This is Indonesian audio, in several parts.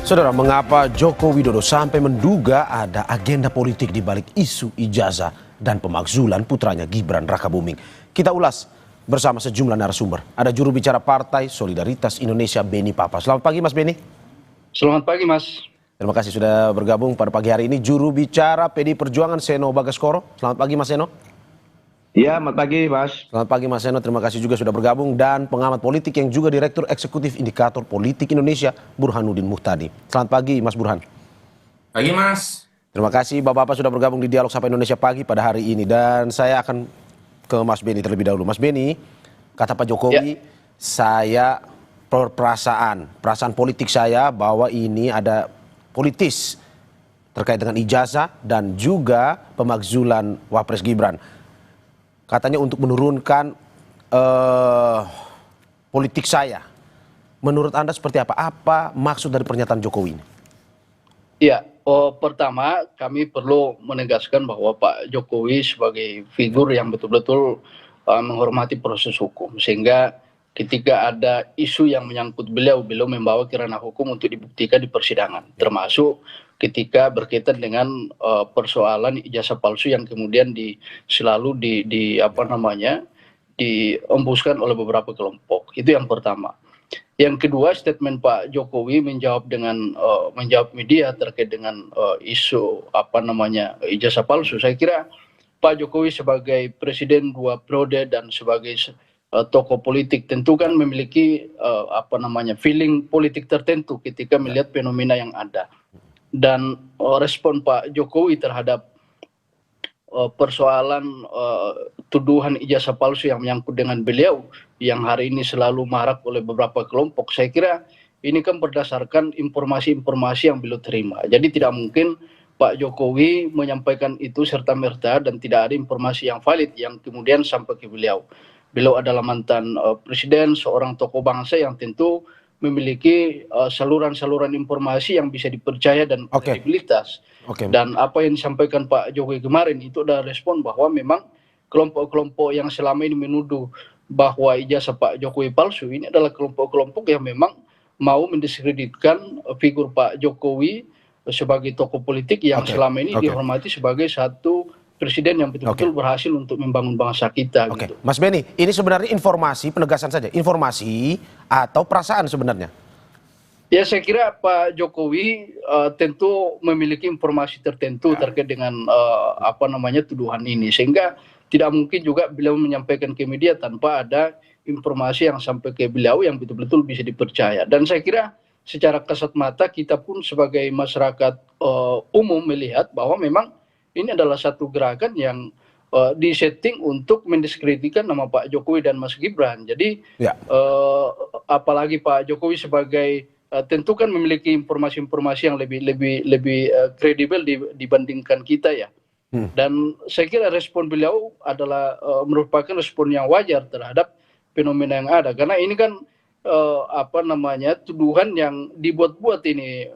Saudara, mengapa Joko Widodo sampai menduga ada agenda politik di balik isu ijazah dan pemakzulan putranya Gibran Rakabuming? Kita ulas bersama sejumlah narasumber. Ada juru bicara Partai Solidaritas Indonesia, Beni Papa. Selamat pagi, Mas Beni. Selamat pagi, Mas. Terima kasih sudah bergabung pada pagi hari ini. Juru bicara PDI Perjuangan, Seno Bagaskoro. Selamat pagi, Mas Seno. Iya, selamat pagi, Mas. Selamat pagi, Mas Seno. Terima kasih juga sudah bergabung. Dan pengamat politik yang juga Direktur Eksekutif Indikator Politik Indonesia, Burhanuddin Muhtadi. Selamat pagi, Mas Burhan. Pagi, Mas. Terima kasih Bapak-Bapak sudah bergabung di Dialog Sapa Indonesia Pagi pada hari ini. Dan saya akan ke Mas Beni terlebih dahulu. Mas Beni, kata Pak Jokowi, saya perasaan politik saya bahwa ini ada politis terkait dengan ijazah dan juga pemakzulan Wapres Gibran. Katanya untuk menurunkan politik saya. Menurut Anda seperti apa? Apa maksud dari pernyataan Jokowi ini? Ya, pertama kami perlu menegaskan bahwa Pak Jokowi sebagai figur yang betul-betul menghormati proses hukum. Sehingga ketika ada isu yang menyangkut beliau membawa ke ranah hukum untuk dibuktikan di persidangan. Termasuk ketika berkaitan dengan persoalan ijazah palsu yang kemudian selalu diembuskan oleh beberapa kelompok. Itu yang pertama. Yang kedua, statement Pak Jokowi menjawab media terkait dengan isu ijazah palsu. Saya kira Pak Jokowi sebagai presiden 2 periode dan sebagai tokoh politik tentu kan memiliki feeling politik tertentu ketika melihat fenomena yang ada. Dan respon Pak Jokowi terhadap persoalan tuduhan ijazah palsu yang menyangkut dengan beliau yang hari ini selalu marak oleh beberapa kelompok, saya kira ini kan berdasarkan informasi-informasi yang beliau terima. Jadi tidak mungkin Pak Jokowi menyampaikan itu serta-merta dan tidak ada informasi yang valid yang kemudian sampai ke beliau. Beliau adalah mantan presiden, seorang tokoh bangsa yang tentu memiliki saluran-saluran informasi yang bisa dipercaya dan kredibilitas. Dan apa yang disampaikan Pak Jokowi kemarin itu adalah respon bahwa memang kelompok-kelompok yang selama ini menuduh bahwa ijazah Pak Jokowi palsu ini adalah kelompok-kelompok yang memang mau mendiskreditkan figur Pak Jokowi sebagai tokoh politik yang selama ini dihormati sebagai satu presiden yang betul-betul berhasil untuk membangun bangsa kita. Gitu. Mas Beni, ini sebenarnya informasi, penegasan saja, informasi atau perasaan sebenarnya? Ya, saya kira Pak Jokowi tentu memiliki informasi tertentu terkait dengan tuduhan ini, sehingga tidak mungkin juga beliau menyampaikan ke media tanpa ada informasi yang sampai ke beliau yang betul-betul bisa dipercaya. Dan saya kira secara kasat mata kita pun sebagai masyarakat umum melihat bahwa memang ini adalah satu gerakan yang disetting untuk mendiskreditkan nama Pak Jokowi dan Mas Gibran. Jadi apalagi Pak Jokowi sebagai tentu kan memiliki informasi-informasi yang lebih kredibel dibandingkan kita ya. Dan saya kira respon beliau adalah merupakan respon yang wajar terhadap fenomena yang ada. Karena ini kan tuduhan yang dibuat-buat ini.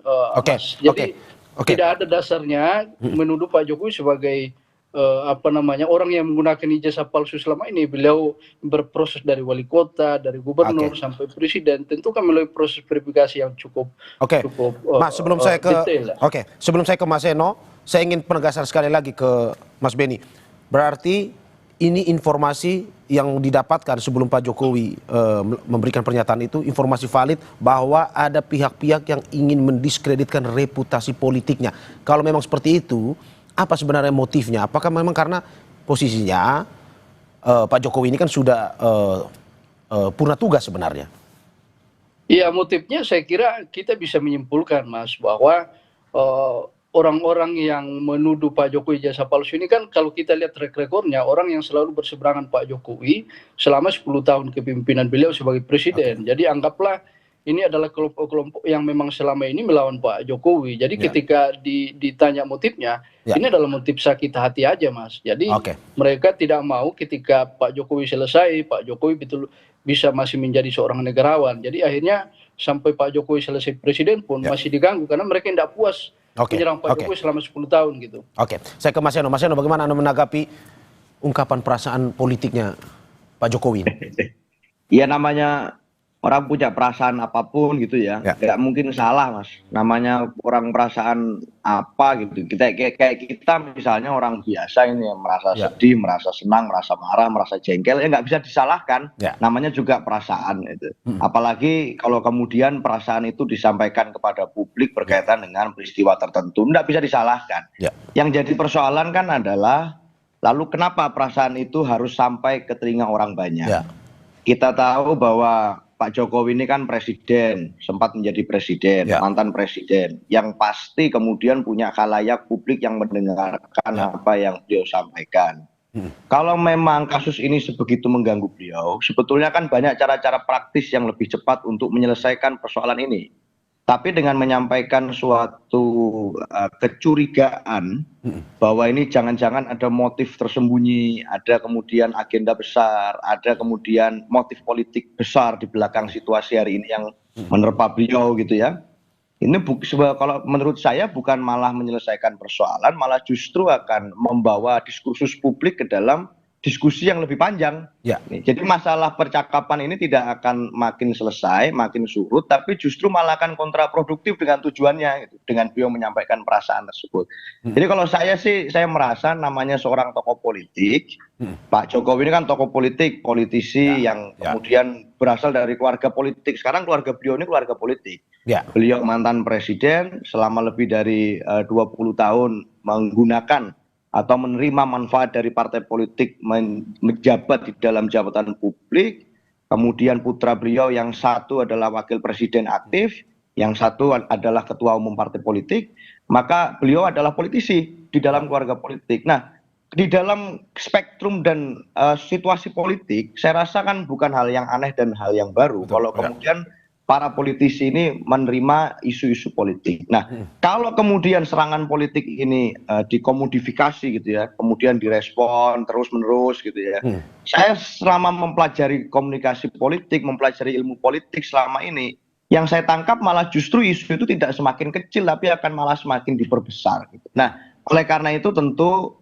Jadi tidak ada dasarnya menuduh Pak Jokowi sebagai orang yang menggunakan ijazah palsu selama ini. Beliau berproses dari wali kota, dari gubernur sampai presiden. Tentu kan melalui proses verifikasi yang cukup Mas, sebelum saya ke detail. Sebelum saya ke Mas Seno, saya ingin penegasan sekali lagi ke Mas Beni. Berarti ini informasi yang didapatkan sebelum Pak Jokowi memberikan pernyataan itu, informasi valid bahwa ada pihak-pihak yang ingin mendiskreditkan reputasi politiknya. Kalau memang seperti itu, apa sebenarnya motifnya? Apakah memang karena posisinya Pak Jokowi ini kan sudah purna tugas sebenarnya? Iya, motifnya saya kira kita bisa menyimpulkan, Mas, bahwa orang-orang yang menuduh Pak Jokowi ijazah palsu ini kan kalau kita lihat track recordnya, orang yang selalu berseberangan Pak Jokowi selama 10 tahun kepemimpinan beliau sebagai presiden. Jadi anggaplah ini adalah kelompok-kelompok yang memang selama ini melawan Pak Jokowi. Jadi ketika ditanya motifnya, ini adalah motif sakit hati aja, Mas. Jadi mereka tidak mau ketika Pak Jokowi selesai, Pak Jokowi bisa masih menjadi seorang negarawan. Jadi akhirnya sampai Pak Jokowi selesai presiden pun masih diganggu karena mereka tidak puas menyerang Pak Jokowi selama 10 tahun gitu. Saya ke Mas Seno. Mas Seno, bagaimana Anda menanggapi ungkapan perasaan politiknya Pak Jokowi? Ya, namanya orang punya perasaan apapun gitu ya, Ya. nggak mungkin salah Mas. Namanya orang perasaan apa gitu. Kayak kita misalnya orang biasa ini yang merasa Ya. sedih, merasa senang, merasa marah, merasa jengkel, ya nggak bisa disalahkan. Ya. Namanya juga perasaan itu. Apalagi kalau kemudian perasaan itu disampaikan kepada publik berkaitan dengan peristiwa tertentu, nggak bisa disalahkan. Ya. Yang jadi persoalan kan adalah lalu kenapa perasaan itu harus sampai ke telinga orang banyak? Ya. Kita tahu bahwa Pak Jokowi ini kan presiden, sempat menjadi presiden, Ya. mantan presiden, yang pasti kemudian punya khalayak publik yang mendengarkan apa yang beliau sampaikan. Kalau memang kasus ini sebegitu mengganggu beliau, sebetulnya kan banyak cara-cara praktis yang lebih cepat untuk menyelesaikan persoalan ini. Tapi dengan menyampaikan suatu kecurigaan bahwa ini jangan-jangan ada motif tersembunyi, ada kemudian agenda besar, ada kemudian motif politik besar di belakang situasi hari ini yang menerpa beliau gitu ya. Ini kalau menurut saya bukan malah menyelesaikan persoalan, malah justru akan membawa diskursus publik ke dalam diskusi yang lebih panjang. Ya. Jadi masalah percakapan ini tidak akan makin selesai, makin surut, tapi justru malah akan kontraproduktif dengan tujuannya, gitu, dengan beliau menyampaikan perasaan tersebut. Jadi kalau saya sih, saya merasa namanya seorang tokoh politik, Pak Jokowi ini kan tokoh politik, politisi yang kemudian berasal dari keluarga politik. Sekarang keluarga beliau ini keluarga politik. Ya. Beliau mantan presiden selama lebih dari 20 tahun menggunakan atau menerima manfaat dari partai politik menjabat di dalam jabatan publik. Kemudian putra beliau yang satu adalah wakil presiden aktif, yang satu adalah ketua umum partai politik, maka beliau adalah politisi di dalam keluarga politik. Nah, di dalam spektrum dan situasi politik, saya rasa kan bukan hal yang aneh dan hal yang baru. Betul, Kalau ya. kemudian para politisi ini menerima isu-isu politik. Nah, kalau kemudian serangan politik ini dikomodifikasi gitu ya, kemudian direspon terus-menerus gitu ya. Saya selama mempelajari komunikasi politik, mempelajari ilmu politik selama ini, yang saya tangkap malah justru isu itu tidak semakin kecil, tapi akan malah semakin diperbesar. Gitu. Nah, oleh karena itu tentu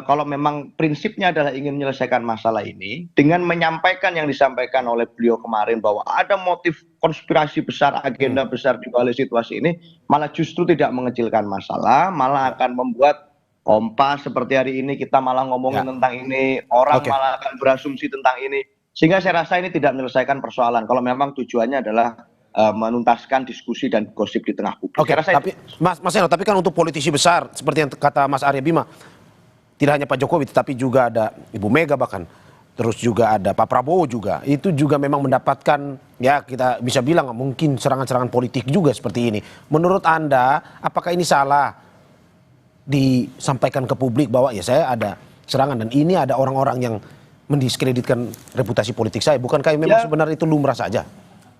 kalau memang prinsipnya adalah ingin menyelesaikan masalah ini, dengan menyampaikan yang disampaikan oleh beliau kemarin bahwa ada motif konspirasi besar, agenda besar di balik situasi ini, malah justru tidak mengecilkan masalah, malah akan membuat kompas seperti hari ini kita malah ngomongin tentang ini, orang malah akan berasumsi tentang ini, sehingga saya rasa ini tidak menyelesaikan persoalan. Kalau memang tujuannya adalah menuntaskan diskusi dan gosip di tengah publik. Oke, tapi Mas Eno, tapi kan untuk politisi besar seperti yang kata Mas Arya Bima, tidak hanya Pak Jokowi, tetapi juga ada Ibu Mega bahkan, terus juga ada Pak Prabowo juga, itu juga memang mendapatkan, ya kita bisa bilang mungkin serangan-serangan politik juga seperti ini. Menurut Anda, apakah ini salah disampaikan ke publik bahwa ya saya ada serangan dan ini ada orang-orang yang mendiskreditkan reputasi politik saya? Bukankah memang sebenarnya itu lumrah saja?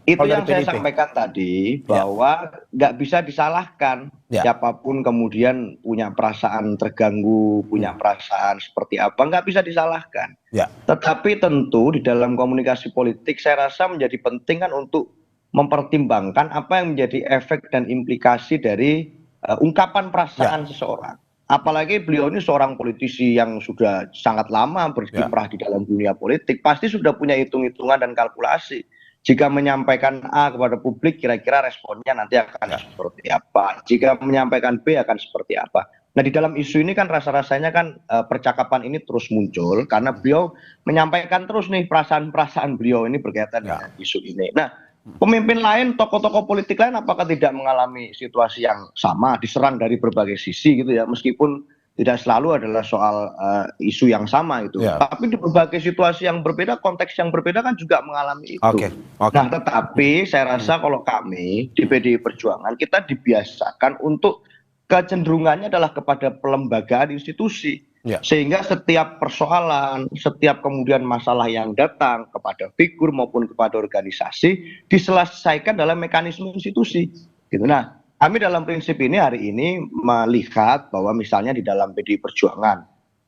Itu Kalau yang dari saya PDIP. sampaikan tadi, bahwa nggak bisa disalahkan siapapun kemudian punya perasaan terganggu, punya perasaan seperti apa, nggak bisa disalahkan. Tetapi tentu di dalam komunikasi politik saya rasa menjadi penting kan untuk mempertimbangkan apa yang menjadi efek dan implikasi dari ungkapan perasaan seseorang. Apalagi beliau ini seorang politisi yang sudah sangat lama berkiprah di dalam dunia politik, pasti sudah punya hitung-hitungan dan kalkulasi. Jika menyampaikan A kepada publik, kira-kira responnya nanti akan seperti apa. Jika menyampaikan B akan seperti apa. Nah, di dalam isu ini kan rasa-rasanya kan percakapan ini terus muncul karena beliau menyampaikan terus nih perasaan-perasaan beliau ini berkaitan dengan isu ini. Nah, pemimpin lain, tokoh-tokoh politik lain apakah tidak mengalami situasi yang sama, diserang dari berbagai sisi gitu ya, meskipun tidak selalu adalah soal isu yang sama itu. Tapi di berbagai situasi yang berbeda, konteks yang berbeda kan juga mengalami itu. Nah, tetapi saya rasa kalau kami di PDI Perjuangan, kita dibiasakan untuk kecenderungannya adalah kepada pelembagaan institusi. Sehingga setiap persoalan, setiap kemudian masalah yang datang kepada figur maupun kepada organisasi, diselesaikan dalam mekanisme institusi. Gitu. Nah, kami dalam prinsip ini hari ini melihat bahwa misalnya di dalam PDI Perjuangan,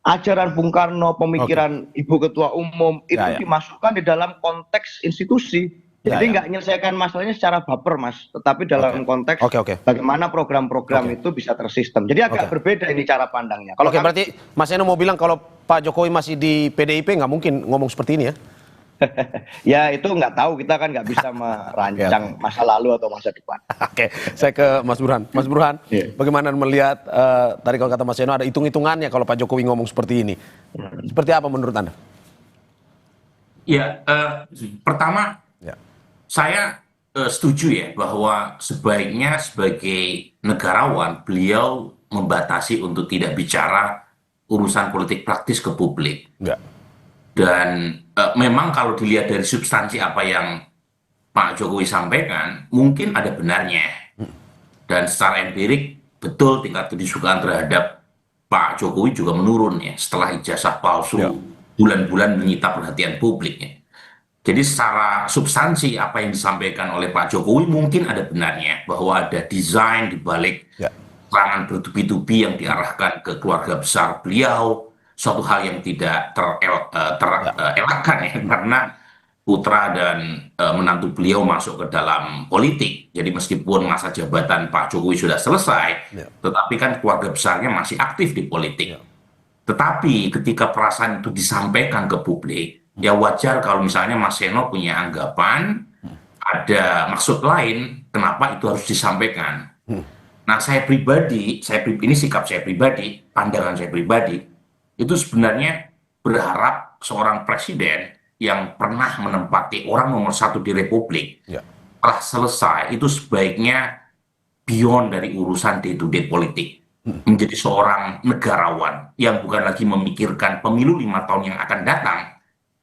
ajaran Bung Karno, pemikiran Ibu Ketua Umum itu dimasukkan di dalam konteks institusi. Jadi nggak menyelesaikan masalahnya secara baper, Mas, tetapi dalam konteks bagaimana program-program itu bisa tersistem. Jadi agak berbeda ini cara pandangnya. Kalau berarti Mas Eno mau bilang kalau Pak Jokowi masih di PDIP nggak mungkin ngomong seperti ini ya? Ya itu nggak tahu, kita kan nggak bisa merancang masa lalu atau masa depan. Oke, saya ke Mas Burhan. Mas Burhan, bagaimana melihat tadi kalau kata Mas Seno ada hitung-hitungannya kalau Pak Jokowi ngomong seperti ini. Seperti apa menurut Anda? Ya, pertama saya setuju ya bahwa sebaiknya sebagai negarawan beliau membatasi untuk tidak bicara urusan politik praktis ke publik. Dan memang kalau dilihat dari substansi apa yang Pak Jokowi sampaikan, mungkin ada benarnya. Dan secara empirik, betul tingkat kedisukaan terhadap Pak Jokowi juga menurun ya setelah ijazah palsu bulan-bulan menyita perhatian publik ya. Jadi secara substansi apa yang disampaikan oleh Pak Jokowi mungkin ada benarnya bahwa ada desain di balik serangan bertubi-tubi yang diarahkan ke keluarga besar beliau, suatu hal yang tidak terelakkan ya, karena putra dan menantu beliau masuk ke dalam politik. Jadi meskipun masa jabatan Pak Jokowi sudah selesai, tetapi kan keluarga besarnya masih aktif di politik. Tetapi ketika perasaan itu disampaikan ke publik, ya wajar kalau misalnya Mas Seno punya anggapan, ada maksud lain, kenapa itu harus disampaikan. Nah saya pribadi, ini sikap saya pribadi, pandangan saya pribadi, itu sebenarnya berharap seorang presiden yang pernah menempati orang nomor 1 di Republik, setelah selesai itu sebaiknya beyond dari urusan day-to-day politik, menjadi seorang negarawan yang bukan lagi memikirkan pemilu 5 tahun yang akan datang,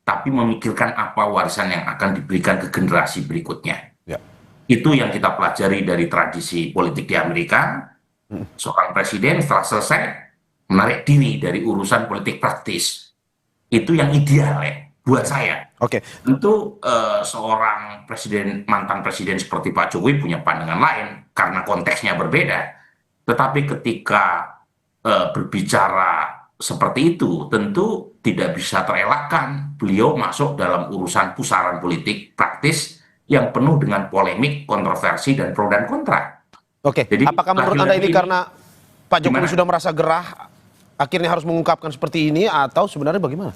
tapi memikirkan apa warisan yang akan diberikan ke generasi berikutnya. Itu yang kita pelajari dari tradisi politik di Amerika. Seorang presiden setelah selesai menarik diri dari urusan politik praktis. Itu yang ideal ya buat saya. Tentu seorang mantan presiden seperti Pak Jokowi punya pandangan lain karena konteksnya berbeda. Tetapi ketika berbicara seperti itu tentu tidak bisa terelakkan beliau masuk dalam urusan pusaran politik praktis yang penuh dengan polemik, kontroversi, dan pro dan kontra. Jadi, apakah menurut Anda ini karena Pak Jokowi sudah merasa gerah akhirnya harus mengungkapkan seperti ini atau sebenarnya bagaimana?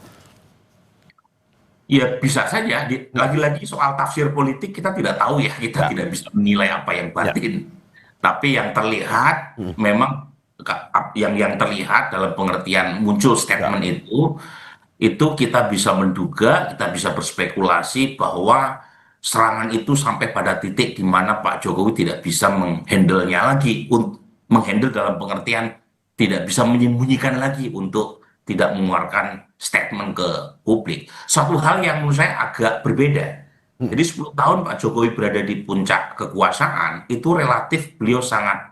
Ya bisa saja, lagi-lagi soal tafsir politik kita tidak tahu ya, kita tidak bisa menilai apa yang batin. Tapi yang terlihat memang yang terlihat dalam pengertian muncul statement itu kita bisa menduga, kita bisa berspekulasi bahwa serangan itu sampai pada titik di mana Pak Jokowi tidak bisa menghandle-nya lagi, menghandle dalam pengertian tidak bisa menyembunyikan lagi untuk tidak mengeluarkan statement ke publik. Suatu hal yang menurut saya agak berbeda. Jadi 10 tahun Pak Jokowi berada di puncak kekuasaan, itu relatif beliau sangat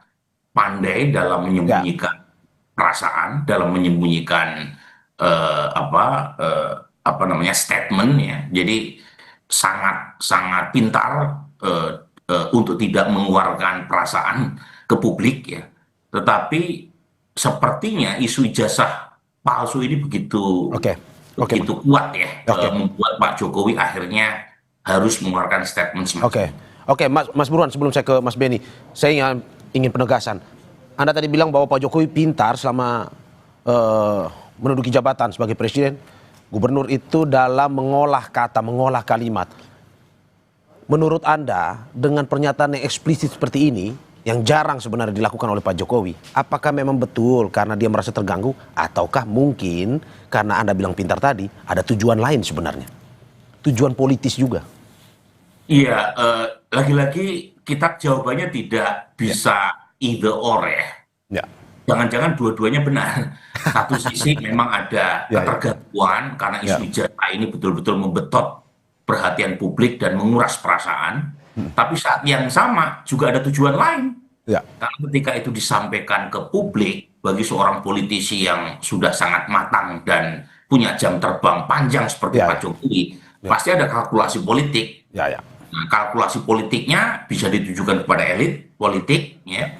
pandai dalam menyembunyikan perasaan, dalam menyembunyikan statement ya. Jadi sangat pintar untuk tidak mengeluarkan perasaan ke publik ya. Tetapi sepertinya isu ijazah palsu ini begitu kuat ya, membuat Pak Jokowi akhirnya harus mengeluarkan statement semacam. Mas Burhan, sebelum saya ke Mas Beni, saya ingin penegasan. Anda tadi bilang bahwa Pak Jokowi pintar selama menduduki jabatan sebagai presiden, gubernur itu dalam mengolah kata, mengolah kalimat. Menurut Anda, dengan pernyataan yang eksplisit seperti ini, yang jarang sebenarnya dilakukan oleh Pak Jokowi, apakah memang betul karena dia merasa terganggu, ataukah mungkin karena Anda bilang pintar tadi, ada tujuan lain sebenarnya? Tujuan politis juga? Iya, lagi-lagi kita jawabannya tidak bisa either or ya. Jangan-jangan dua-duanya benar. Satu sisi memang ada ketergangguan karena isu ijazah ini betul-betul membetot perhatian publik dan menguras perasaan. Tapi saat yang sama juga ada tujuan lain. Karena ketika itu disampaikan ke publik, bagi seorang politisi yang sudah sangat matang dan punya jam terbang panjang seperti Pak Jokowi, pasti ada kalkulasi politik. Nah, kalkulasi politiknya bisa ditujukan kepada elit politik, ya.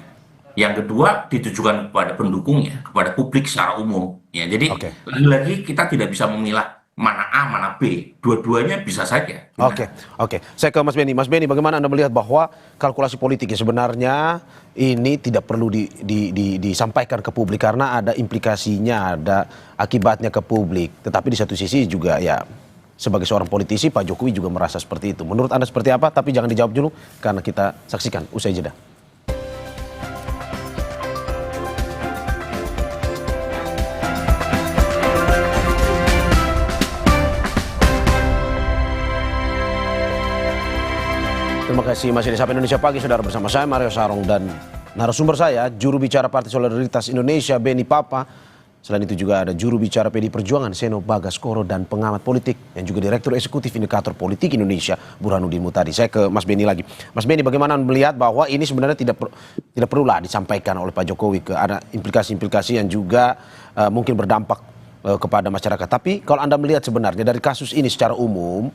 Yang kedua ditujukan kepada pendukungnya, kepada publik secara umum. Ya, jadi lagi-lagi kita tidak bisa memilah mana A, mana B. Dua-duanya bisa saja. Saya ke Mas Beni. Mas Beni, bagaimana Anda melihat bahwa kalkulasi politiknya sebenarnya ini tidak perlu disampaikan ke publik karena ada implikasinya, ada akibatnya ke publik. Tetapi di satu sisi juga ya sebagai seorang politisi, Pak Jokowi juga merasa seperti itu. Menurut Anda seperti apa? Tapi jangan dijawab dulu, karena kita saksikan usai jeda. Terima kasih masih di Sapa Indonesia Pagi, saudara, bersama saya Mario Sarong dan narasumber saya, juru bicara Partai Solidaritas Indonesia Beni Papa. Selain itu juga ada juru bicara PD Perjuangan Seno Bagaskoro dan pengamat politik yang juga Direktur Eksekutif Indikator Politik Indonesia Burhanuddin Muhtadi. Saya ke Mas Beni lagi. Mas Beni, bagaimana melihat bahwa ini sebenarnya tidak perlulah disampaikan oleh Pak Jokowi, ada implikasi-implikasi yang juga mungkin berdampak kepada masyarakat. Tapi kalau Anda melihat sebenarnya dari kasus ini secara umum,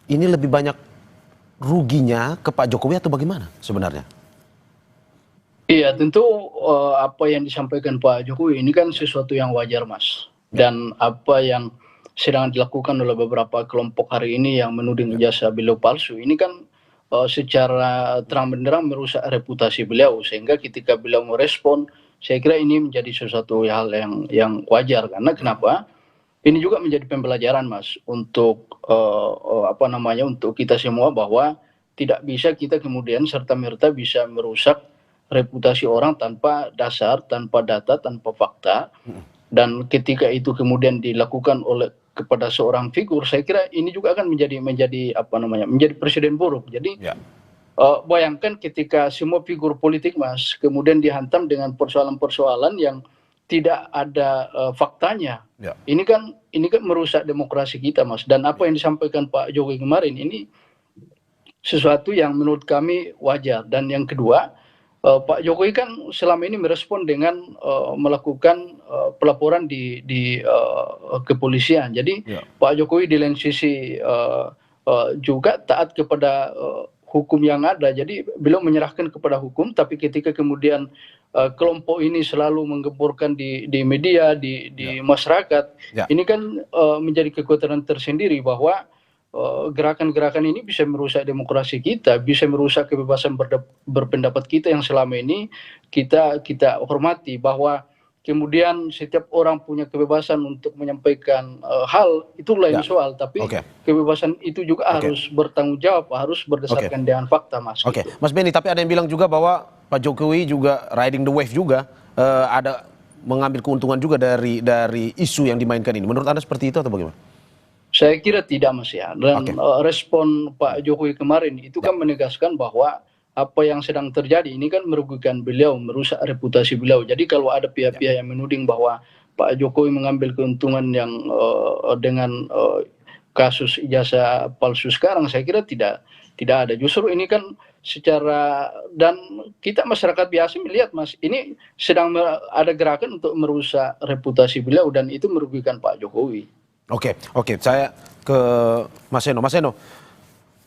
ini lebih banyak ruginya ke Pak Jokowi atau bagaimana sebenarnya? Iya, tentu apa yang disampaikan Pak Jokowi ini kan sesuatu yang wajar, Mas. Dan apa yang sedang dilakukan oleh beberapa kelompok hari ini yang menuding ijazah beliau palsu, ini kan secara terang benderang merusak reputasi beliau. Sehingga ketika beliau merespon, saya kira ini menjadi sesuatu hal yang wajar. Karena kenapa? Ini juga menjadi pembelajaran, Mas, untuk untuk kita semua, bahwa tidak bisa kita kemudian serta-merta bisa merusak reputasi orang tanpa dasar, tanpa data, tanpa fakta. Dan ketika itu kemudian dilakukan kepada seorang figur, saya kira ini juga akan menjadi presiden buruk. Jadi bayangkan ketika semua figur politik, Mas, kemudian dihantam dengan persoalan-persoalan yang tidak ada faktanya. Ini kan merusak demokrasi kita, Mas. Dan apa yang disampaikan Pak Jokowi kemarin ini sesuatu yang menurut kami wajar. Dan yang kedua, Pak Jokowi kan selama ini merespon dengan melakukan pelaporan di kepolisian. Jadi Pak Jokowi di lain sisi juga taat kepada hukum yang ada. Jadi beliau menyerahkan kepada hukum, tapi ketika kemudian kelompok ini selalu menggemburkan di media, di masyarakat, ini kan menjadi kekhawatiran tersendiri bahwa gerakan-gerakan ini bisa merusak demokrasi kita, bisa merusak kebebasan berpendapat kita yang selama ini kita hormati, bahwa kemudian setiap orang punya kebebasan untuk menyampaikan hal, itu lain soal, tapi kebebasan itu juga harus bertanggung jawab, harus berdasarkan dengan fakta, Mas. Mas Beni, tapi ada yang bilang juga bahwa Pak Jokowi juga riding the wave juga, ada mengambil keuntungan juga dari isu yang dimainkan ini. Menurut Anda seperti itu atau bagaimana? Saya kira tidak, Mas, ya. Dan respon Pak Jokowi kemarin itu kan menegaskan bahwa apa yang sedang terjadi ini kan merugikan beliau, merusak reputasi beliau. Jadi kalau ada pihak-pihak yang menuding bahwa Pak Jokowi mengambil keuntungan yang dengan kasus ijazah palsu sekarang, saya kira tidak ada. Justru ini kan dan kita masyarakat biasa melihat, Mas, ini sedang ada gerakan untuk merusak reputasi beliau dan itu merugikan Pak Jokowi. Oke, saya ke Mas Seno. Mas Seno,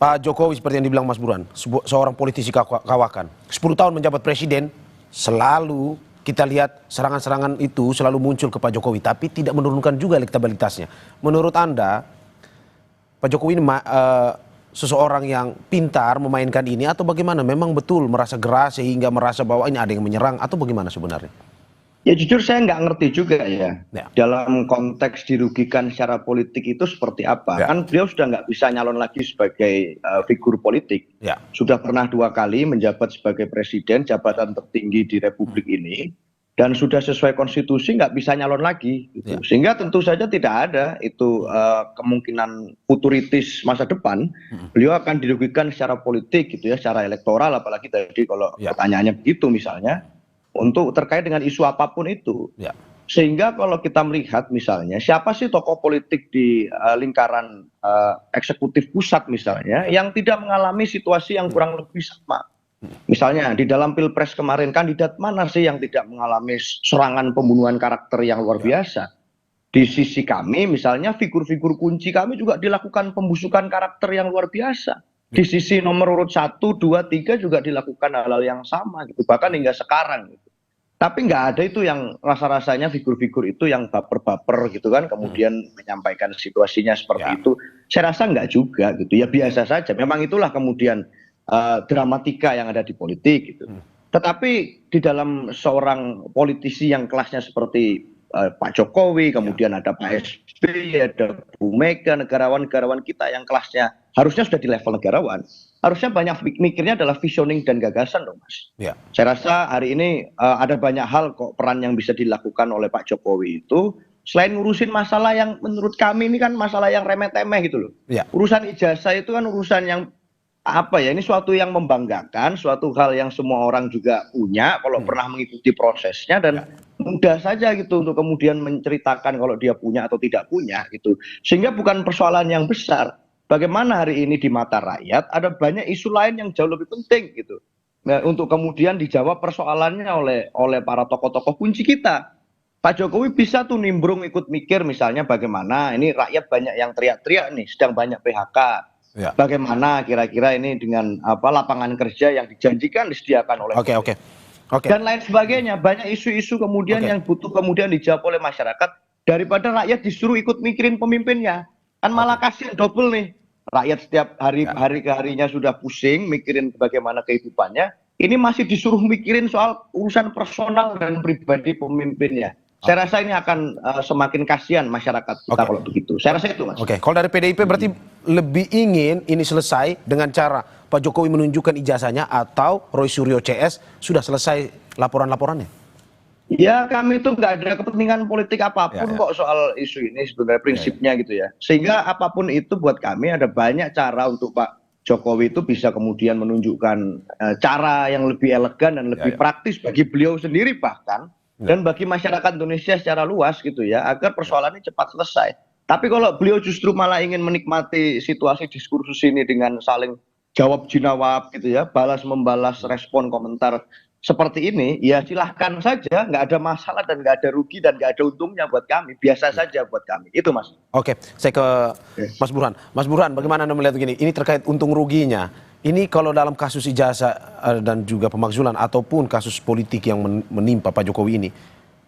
Pak Jokowi seperti yang dibilang Mas Burhan, seorang politisi kawakan. 10 tahun menjabat presiden, selalu kita lihat serangan-serangan itu selalu muncul ke Pak Jokowi, tapi tidak menurunkan juga elektabilitasnya. Menurut Anda, Pak Jokowi ini seseorang yang pintar memainkan ini atau bagaimana? Memang betul merasa geras sehingga merasa bahwa ini ada yang menyerang atau bagaimana sebenarnya? Ya jujur saya nggak ngerti juga ya. Dalam konteks dirugikan secara politik itu seperti apa. Kan beliau sudah nggak bisa nyalon lagi sebagai figur politik. Sudah pernah 2 kali menjabat sebagai presiden, jabatan tertinggi di Republik ini. Dan sudah sesuai konstitusi nggak bisa nyalon lagi. Gitu. Sehingga tentu saja tidak ada itu kemungkinan futuritis masa depan. Beliau akan dirugikan secara politik gitu ya, secara elektoral, apalagi tadi kalau pertanyaannya begitu misalnya. Untuk terkait dengan isu apapun itu. Sehingga kalau kita melihat misalnya siapa sih tokoh politik di lingkaran eksekutif pusat misalnya yang tidak mengalami situasi yang kurang lebih sama. Misalnya di dalam Pilpres kemarin, kandidat mana sih yang tidak mengalami serangan pembunuhan karakter yang luar biasa? Di sisi kami misalnya figur-figur kunci kami juga dilakukan pembusukan karakter yang luar biasa. Di sisi nomor urut 1, 2, 3 juga dilakukan hal-hal yang sama gitu, bahkan hingga sekarang gitu. Tapi nggak ada itu yang rasa-rasanya figur-figur itu yang baper-baper gitu kan, kemudian menyampaikan situasinya seperti itu. Saya rasa nggak juga gitu, ya biasa saja. Memang itulah kemudian dramatika yang ada di politik gitu. Tetapi di dalam seorang politisi yang kelasnya seperti Pak Jokowi, kemudian ada Pak SBY, ada Bu Mega, negarawan-negarawan kita yang kelasnya harusnya sudah di level negarawan. Harusnya banyak mikirnya adalah visioning dan gagasan dong, Mas. Ya. Saya rasa hari ini ada banyak hal kok peran yang bisa dilakukan oleh Pak Jokowi itu selain ngurusin masalah yang menurut kami ini kan masalah yang remeh-temeh gitu loh. Ya. Urusan ijazah itu kan urusan yang apa ya, ini suatu yang membanggakan, suatu hal yang semua orang juga punya kalau pernah mengikuti prosesnya, dan mudah saja gitu untuk kemudian menceritakan kalau dia punya atau tidak punya gitu. Sehingga bukan persoalan yang besar. Bagaimana hari ini di mata rakyat ada banyak isu lain yang jauh lebih penting gitu. Nah, untuk kemudian dijawab persoalannya oleh para tokoh-tokoh kunci kita. Pak Jokowi bisa tuh nimbrung ikut mikir misalnya bagaimana ini rakyat banyak yang teriak-teriak nih, sedang banyak PHK. Ya. Bagaimana kira-kira ini dengan lapangan kerja yang dijanjikan disediakan oleh dan lain sebagainya. Banyak isu-isu kemudian yang butuh kemudian dijawab oleh masyarakat daripada rakyat disuruh ikut mikirin pemimpinnya. Kan malah kasihan double nih. Rakyat setiap hari ke harinya sudah pusing mikirin bagaimana kehidupannya. Ini masih disuruh mikirin soal urusan personal dan pribadi pemimpinnya. Saya rasa ini akan semakin kasihan masyarakat kita kalau begitu. Saya rasa itu, Mas. Kalau dari PDIP berarti lebih ingin ini selesai dengan cara Pak Jokowi menunjukkan ijazahnya atau Roy Suryo CS sudah selesai laporan-laporannya? Ya, kami itu nggak ada kepentingan politik apapun kok soal isu ini sebenarnya prinsipnya gitu ya. Sehingga apapun itu buat kami ada banyak cara untuk Pak Jokowi itu bisa kemudian menunjukkan cara yang lebih elegan dan lebih praktis bagi beliau sendiri bahkan. Dan bagi masyarakat Indonesia secara luas gitu ya, agar persoalan ini cepat selesai. Tapi kalau beliau justru malah ingin menikmati situasi diskursus ini dengan saling jawab jinawab gitu ya, balas membalas respon komentar seperti ini, ya silahkan saja, nggak ada masalah dan nggak ada rugi dan nggak ada untungnya buat kami, biasa saja buat kami. Itu, Mas. Oke, saya ke Mas Burhan. Mas Burhan, bagaimana Anda melihat begini? Ini terkait untung ruginya. Ini kalau dalam kasus ijazah dan juga pemakzulan ataupun kasus politik yang menimpa Pak Jokowi ini,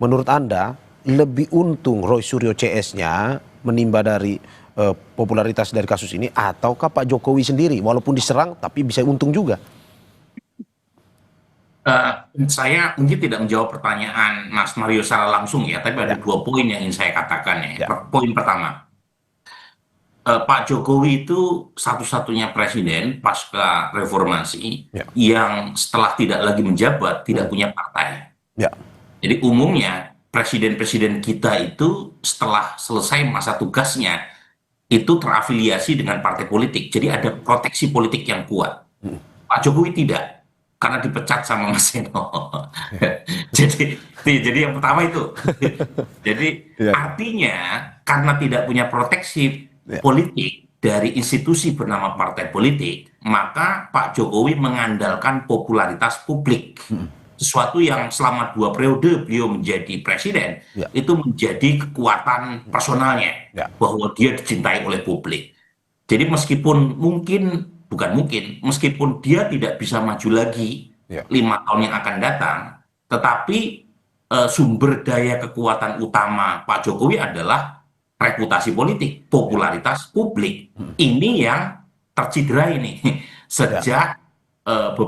menurut Anda lebih untung Roy Suryo CS-nya menimba dari popularitas dari kasus ini, ataukah Pak Jokowi sendiri walaupun diserang tapi bisa untung juga? Saya mungkin tidak menjawab pertanyaan Mas Mario secara langsung ya, tapi ada 2 poin yang ingin saya katakan ya. Poin pertama, Pak Jokowi itu satu-satunya presiden pasca reformasi yang setelah tidak lagi menjabat tidak punya partai. Jadi umumnya presiden-presiden kita itu setelah selesai masa tugasnya itu terafiliasi dengan partai politik. Jadi ada proteksi politik yang kuat. Pak Jokowi tidak, karena dipecat sama Mas Seno. jadi yang pertama itu. Jadi artinya karena tidak punya proteksi politik dari institusi bernama partai politik, maka Pak Jokowi mengandalkan popularitas publik. Sesuatu yang selama 2 periode beliau menjadi presiden, itu menjadi kekuatan personalnya, bahwa dia dicintai oleh publik. Jadi meskipun dia tidak bisa maju lagi 5 tahun yang akan datang, tetapi sumber daya kekuatan utama Pak Jokowi adalah reputasi politik, popularitas publik. Ini yang tercederah ini sejak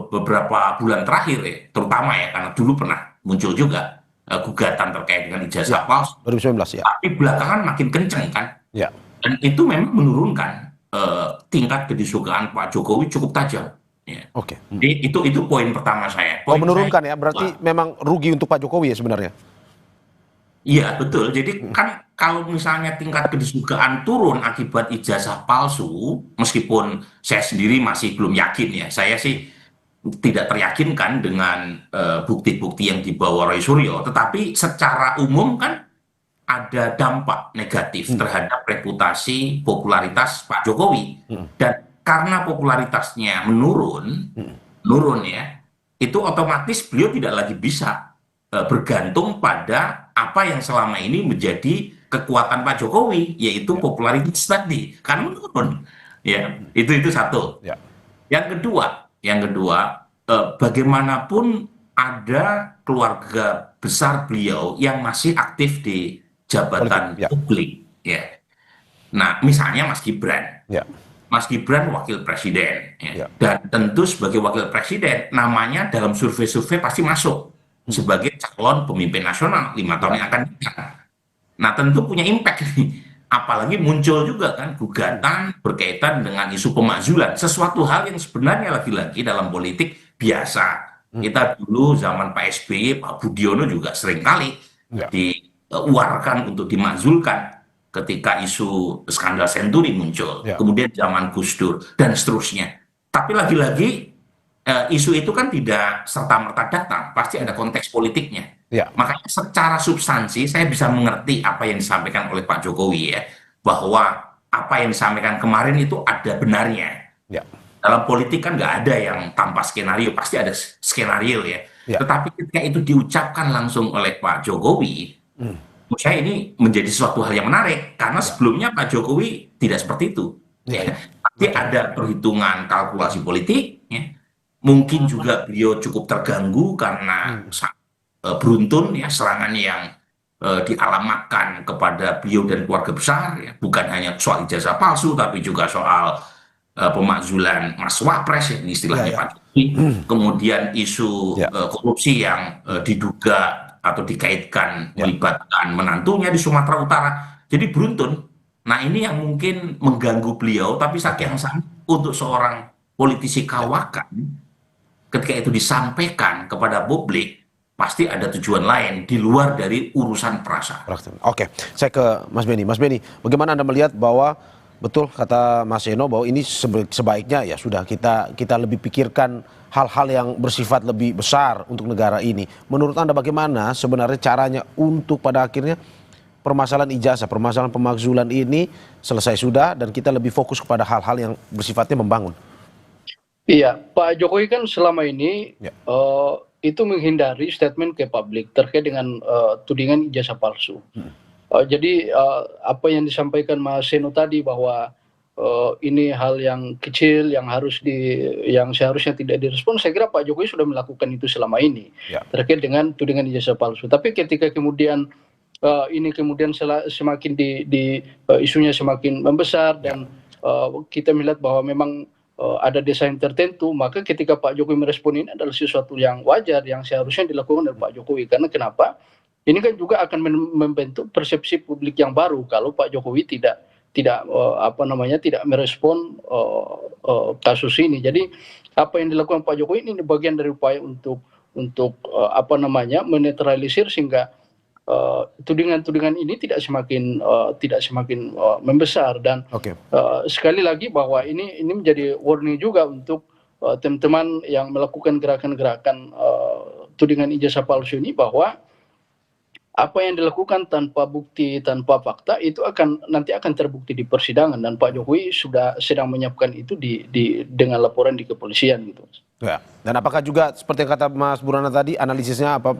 beberapa bulan terakhir ya, terutama ya, karena dulu pernah muncul juga gugatan terkait dengan ijazah palsu 2019 ya. Tapi belakangan makin kenceng kan, dan itu memang menurunkan tingkat kedisukaan Pak Jokowi cukup tajam. Jadi itu poin pertama saya. Menurunkan ya, berarti memang rugi untuk Pak Jokowi ya sebenarnya. Iya betul, jadi kan kalau misalnya tingkat kedisukaan turun akibat ijazah palsu, meskipun saya sendiri masih belum yakin ya, saya sih tidak teryakinkan dengan bukti-bukti yang dibawa Roy Suryo, tetapi secara umum kan ada dampak negatif terhadap reputasi popularitas Pak Jokowi. Dan karena popularitasnya menurun ya, itu otomatis beliau tidak lagi bisa bergantung pada apa yang selama ini menjadi kekuatan Pak Jokowi, yaitu popularitas tadi, kan menurun. Ya, itu satu. Yang kedua, bagaimanapun ada keluarga besar beliau yang masih aktif di jabatan publik. Ya. Nah, misalnya Mas Gibran. Mas Gibran wakil presiden, dan tentu sebagai wakil presiden namanya dalam survei-survei pasti masuk sebagai calon pemimpin nasional 5 tahun yang akan datang. Nah, tentu punya impact nih. Apalagi muncul juga kan gugatan berkaitan dengan isu pemakzulan. Sesuatu hal yang sebenarnya lagi-lagi dalam politik biasa. Kita dulu zaman Pak SBY, Pak Budiono juga seringkali Ya. diuarkan untuk dimakzulkan ketika isu skandal Senturi muncul. Ya. Kemudian zaman Gus Dur dan seterusnya. Tapi lagi-lagi isu itu kan tidak serta-merta datang, pasti ada konteks politiknya. Ya. Makanya secara substansi saya bisa mengerti apa yang disampaikan oleh Pak Jokowi ya, bahwa apa yang disampaikan kemarin itu ada benarnya. Ya. Dalam politik kan nggak ada yang tanpa skenario, pasti ada skenario ya. Ya. Tetapi ketika itu diucapkan langsung oleh Pak Jokowi, menurut saya ini menjadi suatu hal yang menarik karena sebelumnya Pak Jokowi tidak seperti itu. Ya. Tapi ada perhitungan kalkulasi politik, ya. Mungkin juga beliau cukup terganggu karena beruntun ya serangan yang dialamatkan kepada beliau dan keluarga besar ya, bukan hanya soal ijazah palsu tapi juga soal pemakzulan Mas Wapres ya, istilahnya Pak Jokowi, kemudian isu korupsi yang diduga atau dikaitkan melibatkan menantunya di Sumatera Utara, jadi beruntun. Nah ini yang mungkin mengganggu beliau, tapi saat yang sama untuk seorang politisi kawakan ketika itu disampaikan kepada publik, pasti ada tujuan lain di luar dari urusan perasaan. Oke, saya ke Mas Benny. Mas Benny, bagaimana Anda melihat bahwa betul kata Mas Eno bahwa ini sebaiknya ya sudah kita lebih pikirkan hal-hal yang bersifat lebih besar untuk negara ini. Menurut Anda bagaimana sebenarnya caranya untuk pada akhirnya permasalahan ijazah, permasalahan pemakzulan ini selesai sudah dan kita lebih fokus kepada hal-hal yang bersifatnya membangun? Iya, Pak Jokowi kan selama ini itu menghindari statement ke publik terkait dengan tudingan ijazah palsu. Jadi apa yang disampaikan Mas Seno tadi bahwa ini hal yang kecil yang yang seharusnya tidak direspon, saya kira Pak Jokowi sudah melakukan itu selama ini terkait dengan tudingan ijazah palsu. Tapi ketika kemudian ini kemudian semakin isunya semakin membesar dan kita melihat bahwa memang ada desain tertentu, maka ketika Pak Jokowi merespon ini adalah sesuatu yang wajar yang seharusnya dilakukan oleh Pak Jokowi. Karena kenapa? Ini kan juga akan membentuk persepsi publik yang baru kalau Pak Jokowi tidak merespon kasus ini. Jadi apa yang dilakukan Pak Jokowi ini bagian dari upaya untuk menetralisir sehingga tudingan-tudingan ini tidak semakin membesar dan sekali lagi bahwa ini menjadi warning juga untuk teman-teman yang melakukan gerakan-gerakan tudingan ijazah palsu ini, bahwa apa yang dilakukan tanpa bukti, tanpa fakta itu nanti akan terbukti di persidangan, dan Pak Jokowi sudah sedang menyiapkan itu dengan laporan di kepolisian gitu. Ya. Dan apakah juga seperti yang kata Mas Burhana tadi, analisisnya apa?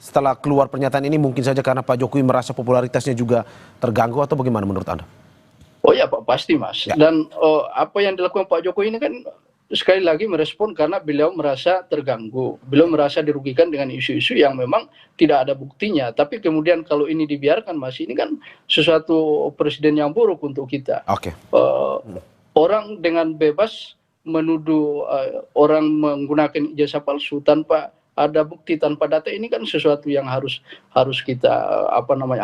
Setelah keluar pernyataan ini mungkin saja karena Pak Jokowi merasa popularitasnya juga terganggu atau bagaimana menurut Anda? Oh ya Pak, pasti Mas. Ya. Dan apa yang dilakukan Pak Jokowi ini kan sekali lagi merespon karena beliau merasa terganggu. Beliau merasa dirugikan dengan isu-isu yang memang tidak ada buktinya. Tapi kemudian kalau ini dibiarkan Mas, ini kan sesuatu presiden yang buruk untuk kita. Orang dengan bebas menuduh orang menggunakan ijazah palsu tanpa ada bukti, tanpa data, ini kan sesuatu yang harus kita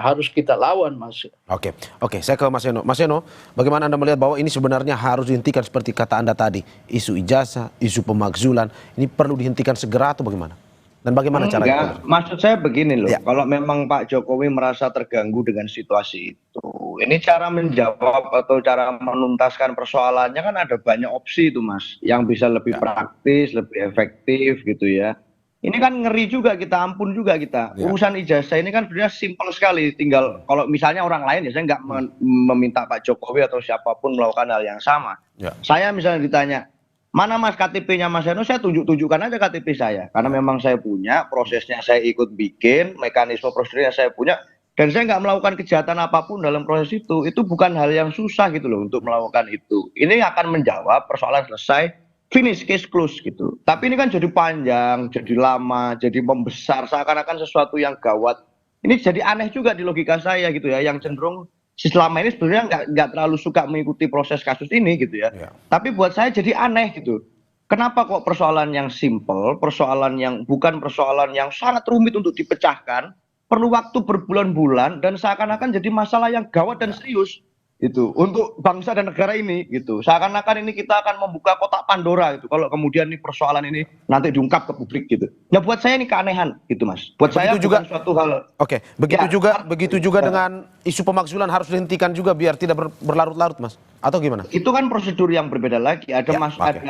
harus kita lawan, Mas. Oke, saya ke Mas Eno. Mas Eno, bagaimana Anda melihat bahwa ini sebenarnya harus dihentikan seperti kata Anda tadi, isu ijazah, isu pemakzulan, ini perlu dihentikan segera atau bagaimana? Dan bagaimana caranya? Maksud saya begini loh, kalau memang Pak Jokowi merasa terganggu dengan situasi itu, ini cara menjawab atau cara menuntaskan persoalannya kan ada banyak opsi itu Mas, yang bisa lebih praktis, lebih efektif gitu ya. Ini kan ngeri juga kita, ampun juga kita. Urusan ijazah ini kan sebenarnya simpel sekali. Tinggal kalau misalnya orang lain ya, saya nggak meminta Pak Jokowi atau siapapun melakukan hal yang sama. Saya misalnya ditanya, mana Mas KTP-nya Mas Eno, saya tunjukkan aja KTP saya. Karena memang saya punya, prosesnya saya ikut bikin, mekanisme prosedurnya saya punya. Dan saya nggak melakukan kejahatan apapun dalam proses itu. Itu bukan hal yang susah gitu loh untuk melakukan itu. Ini akan menjawab persoalan selesai, finish, case close gitu. Tapi ini kan jadi panjang, jadi lama, jadi membesar, seakan-akan sesuatu yang gawat. Ini jadi aneh juga di logika saya gitu ya, yang cenderung selama ini sebenarnya nggak terlalu suka mengikuti proses kasus ini gitu ya. Tapi buat saya jadi aneh gitu. Kenapa kok persoalan yang simple, persoalan yang bukan persoalan yang sangat rumit untuk dipecahkan, perlu waktu berbulan-bulan dan seakan-akan jadi masalah yang gawat dan serius itu untuk bangsa dan negara ini gitu. Seakan-akan ini kita akan membuka kotak Pandora gitu. Kalau kemudian nih persoalan ini nanti diungkap ke publik gitu. Ya buat saya ini keanehan gitu, Mas. Buat saya juga bukan suatu hal. Oke, begitu juga dengan isu pemakzulan harus dihentikan juga biar tidak berlarut-larut, Mas. Atau gimana? Itu kan prosedur yang berbeda lagi. Ada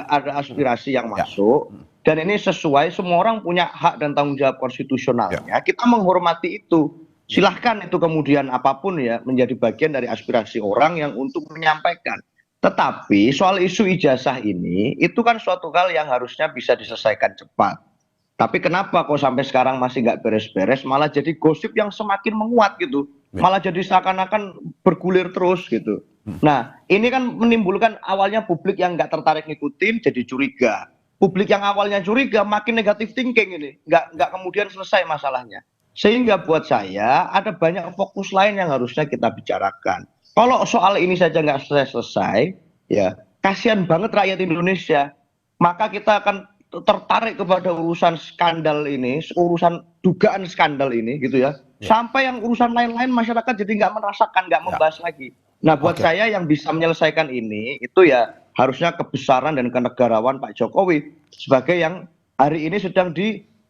ada aspirasi yang masuk dan ini sesuai, semua orang punya hak dan tanggung jawab konstitusionalnya. Kita menghormati itu. Silahkan itu kemudian apapun ya menjadi bagian dari aspirasi orang yang untuk menyampaikan. Tetapi soal isu ijazah ini itu kan suatu hal yang harusnya bisa diselesaikan cepat. Tapi kenapa kok sampai sekarang masih nggak beres-beres, malah jadi gosip yang semakin menguat gitu. Malah jadi seakan-akan bergulir terus gitu. Nah ini kan menimbulkan awalnya publik yang nggak tertarik ngikutin jadi curiga. Publik yang awalnya curiga makin negatif thinking ini. Nggak kemudian selesai masalahnya. Sehingga buat saya ada banyak fokus lain yang harusnya kita bicarakan. Kalau soal ini saja nggak selesai, ya kasihan banget rakyat Indonesia. Maka kita akan tertarik kepada urusan skandal ini, urusan dugaan skandal ini gitu ya. Sampai yang urusan lain-lain masyarakat jadi nggak merasakan, nggak membahas lagi. Nah buat saya yang bisa menyelesaikan ini, itu ya harusnya kebesaran dan kenegarawan Pak Jokowi. Sebagai yang hari ini sedang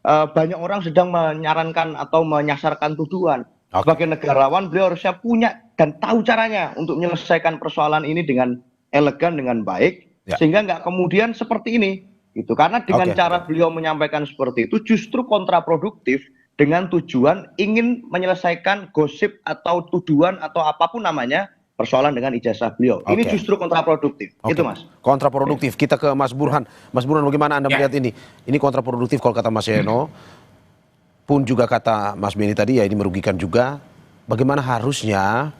banyak orang sedang menyarankan atau menyasarkan tuduhan. Sebagai negarawan beliau harusnya punya dan tahu caranya untuk menyelesaikan persoalan ini dengan elegan, dengan baik, sehingga nggak kemudian seperti ini. Gitu. Karena dengan cara beliau menyampaikan seperti itu justru kontraproduktif dengan tujuan ingin menyelesaikan gosip atau tuduhan atau apapun namanya persoalan dengan ijazah beliau. Ini justru kontraproduktif. Itu Mas. Kontraproduktif. Kita ke Mas Burhan. Mas Burhan, bagaimana Anda melihat ini? Ini kontraproduktif kalau kata Mas Eno. Pun juga kata Mas Beni tadi ya ini merugikan juga. Bagaimana harusnya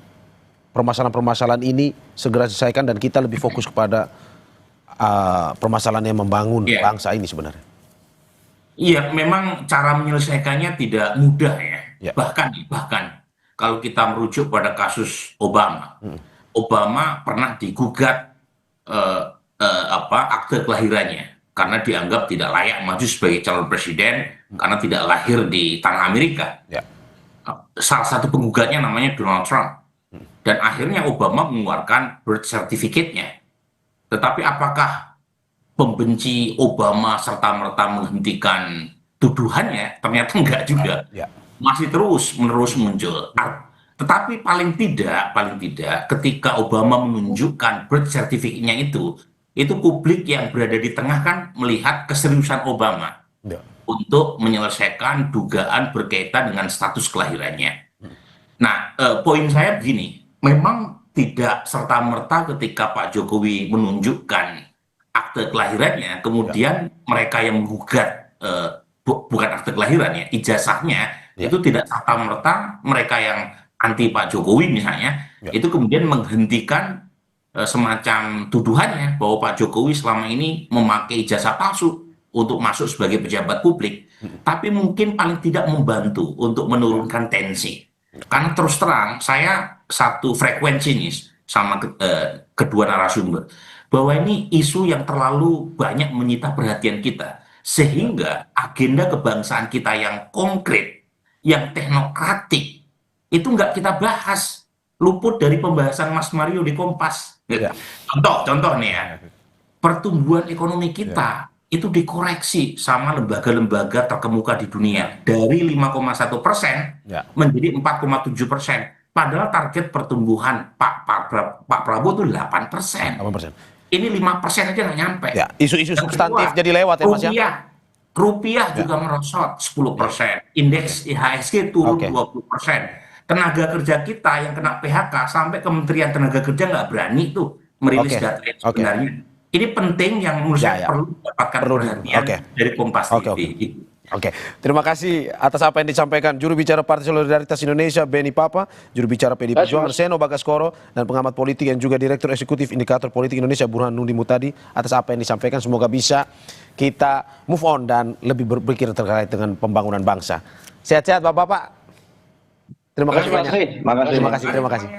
permasalahan-permasalahan ini segera diselesaikan dan kita lebih fokus kepada permasalahan yang membangun bangsa ini sebenarnya. Iya, memang cara menyelesaikannya tidak mudah ya. Bahkan kalau kita merujuk pada kasus Obama, Obama pernah digugat akte kelahirannya karena dianggap tidak layak maju sebagai calon presiden karena tidak lahir di tanah Amerika. Salah satu penggugatnya namanya Donald Trump, dan akhirnya Obama mengeluarkan birth certificate-nya. Tetapi apakah pembenci Obama serta-merta menghentikan tuduhannya? Ternyata enggak juga. Masih terus-menerus muncul. Tetapi paling tidak ketika Obama menunjukkan birth certificate-nya itu publik yang berada di tengah kan melihat keseriusan Obama untuk menyelesaikan dugaan berkaitan dengan status kelahirannya. Nah, poin saya begini, memang tidak serta-merta ketika Pak Jokowi menunjukkan akte kelahirannya, kemudian mereka yang menggugat bukan akte kelahirannya, ijazahnya, itu tidak serta-merta mereka yang anti Pak Jokowi misalnya, itu kemudian menghentikan semacam tuduhannya bahwa Pak Jokowi selama ini memakai ijazah palsu untuk masuk sebagai pejabat publik, tapi mungkin paling tidak membantu untuk menurunkan tensi. Karena terus terang, saya satu frekuensi nih sama kedua narasumber, bahwa ini isu yang terlalu banyak menyita perhatian kita, sehingga agenda kebangsaan kita yang konkret, yang teknokratik, itu nggak kita bahas, luput dari pembahasan Mas Mario di Kompas. Contoh nih ya, pertumbuhan ekonomi kita itu dikoreksi sama lembaga-lembaga terkemuka di dunia dari 5,1% menjadi 4,7%. Padahal target pertumbuhan Pak Prabowo itu 8%. Ini 5% aja nggak nyampe. Isu-isu substantif jadi lewat ya Mas ya. Rupiah juga merosot 10%. Indeks IHSG turun 20%. Tenaga kerja kita yang kena PHK sampai Kementerian Tenaga Kerja nggak berani tuh merilis data yang sebenarnya. Ini penting yang menurut saya perlu mendapatkan perhatian dari Kompas TV. Terima kasih atas apa yang disampaikan juru bicara Partai Solidaritas Indonesia Beni Papa, juru bicara PDI Perjuangan Seno Bagaskoro, dan pengamat politik yang juga Direktur Eksekutif Indikator Politik Indonesia Burhan Nudi Mutadi atas apa yang disampaikan. Semoga bisa kita move on dan lebih berpikir terkait dengan pembangunan bangsa. Sehat-sehat Bapak-bapak. Terima kasih banyak. Terima kasih.